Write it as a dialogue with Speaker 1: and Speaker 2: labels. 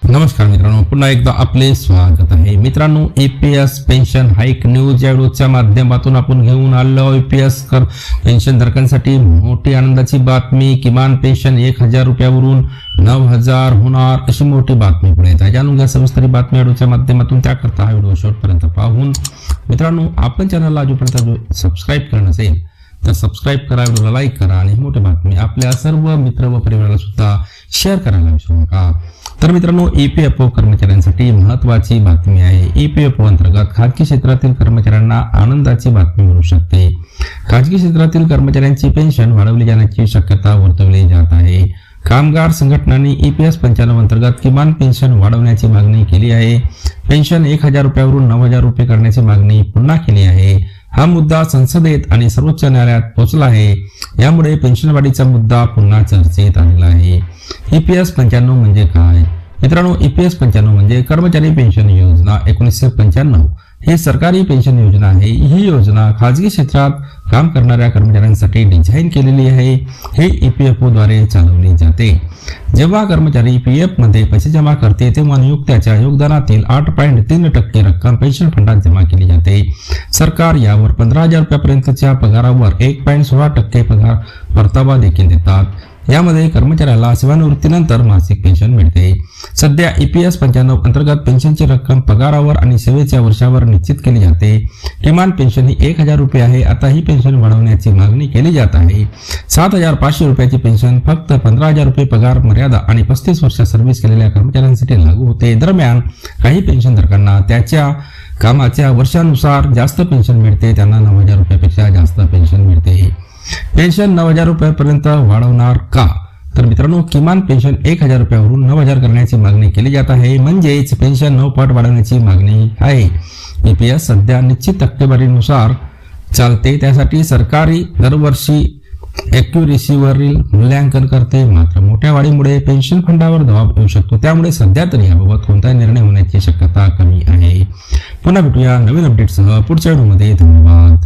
Speaker 1: नमस्कार मित्रांनो, पुन्हा एकदा आपले स्वागत आहे. मित्रांनो, EPS पेन्शन हाईक न्यूज या व्हिडिओच्या माध्यमातून आपण घेऊन आलो. EPS पेन्शन धारकांसाठी मोठी आनंदाची बातमी. किमान पेन्शन 1000 रुपयावरून 9000 होणार अशी मोठी बातमी पुढे येत आहे. जाणून घ्या सविस्तर बातमी व्हिडिओच्या माध्यमातून. त्याकरता हा व्हिडिओ शेवटपर्यंत पाहून मित्रांनो, आपण चॅनलला अजूनपर्यंत सबस्क्राईब करणं असेल तर सबस्क्राईब करा, व्हिडिओला लाईक करा आणि मोठी बातमी आपल्या सर्व मित्र व परिवाराला सुद्धा शेअर करायला विसरू नका. तर मित्रांनो, EPFO कर्मचाऱ्यांसाठी महत्त्वाची बातमी आहे. EPFO अंतर्गत खाजगी क्षेत्रातील कर्मचाऱ्यांना आनंदाची बातमी मिळू शकते. खाजगी क्षेत्रातील कर्मचाऱ्यांची पेन्शन वाढवली जाण्याची शक्यता वर्तवली जात आहे. कामगार संघटनांनी EPS 95 अंतर्गत किमान पेन्शन वाढवण्याची मागणी केली आहे. पेन्शन 1000 रुपयावरून 9000 रुपये करण्याची मागणी पुन्हा केली आहे. हा मुद्दा संसदेत आणि सर्वोच्च न्यायालयात पोहोचला आहे. यामुळे पेन्शन वाढीचा मुद्दा पुन्हा चर्चेत आलेला आहे. EPS 95 म्हणजे काय? मित्रांनो, EPS 95 म्हणजे कर्मचारी पेन्शन योजना 1995 ही सरकारी पेन्शन योजना आहे. ही योजना खाजगी क्षेत्रात काम करणाऱ्या कर्मचाऱ्यांसाठी डिझाईन केलेली आहे. ही EPFO द्वारे चालवली जाते. जेव्हा कर्मचारी PF मध्ये पैसे जमा करते तेव्हा नियोक्त्याच्या योगदानातील 8.3% रक्कम पेन्शन फंडात जमा केली जाते. सरकार यावर 15000 रुपयापर्यंतच्या पगारावर 1.16% पगार परतावा देखील देतात. यामध्ये कर्मचाऱ्याला सेवानिवृत्तीनंतर मासिक पेन्शन मिळते. सध्या EPS 95 अंतर्गत पेन्शनची रक्कम पगारावर आणि सेवेच्या वर्षावर निश्चित केली जाते. किमान पेन्शन ही 1000 रुपये आहे. आता ही पेन्शन वाढवण्याची मागणी केली जात आहे. 7500 रुपयाची पेन्शन फक्त 15000 रुपये पगार मर्यादा आणि 35 वर्ष सर्व्हिस केलेल्या कर्मचाऱ्यांसाठी लागू होते. दरम्यान काही पेन्शनधारकांना त्याच्या कामाच्या वर्षानुसार जास्त पेन्शन मिळते. त्यांना 9000 रुपयापेक्षा जास्त पेन्शन मिळते. पेन्शन 9000 रुपयापर्यंत वाढवणार का? तर मित्रांनो, किमान पेन्शन 1000 रुपयावरून 9000 करण्याची मागणी केली जात आहे. म्हणजेच पेन्शन 9 पट वाढवण्याची मागणी आहे. EPS सध्या निश्चित टक्केवारीनुसार चालते. त्यासाठी सरकारी दरवर्षी ॲक्युरेसीवरील मूल्यांकन करते. मात्र मोठ्या वाढीमुळे पेन्शन फंडावर दबाव येऊ शकतो. त्यामुळे सध्या तरी याबाबत कोणताही निर्णय होण्याची शक्यता कमी आहे. पुन्हा भेटूया नवीन अपडेटसह पुढच्या व्हिडिओमध्ये. धन्यवाद.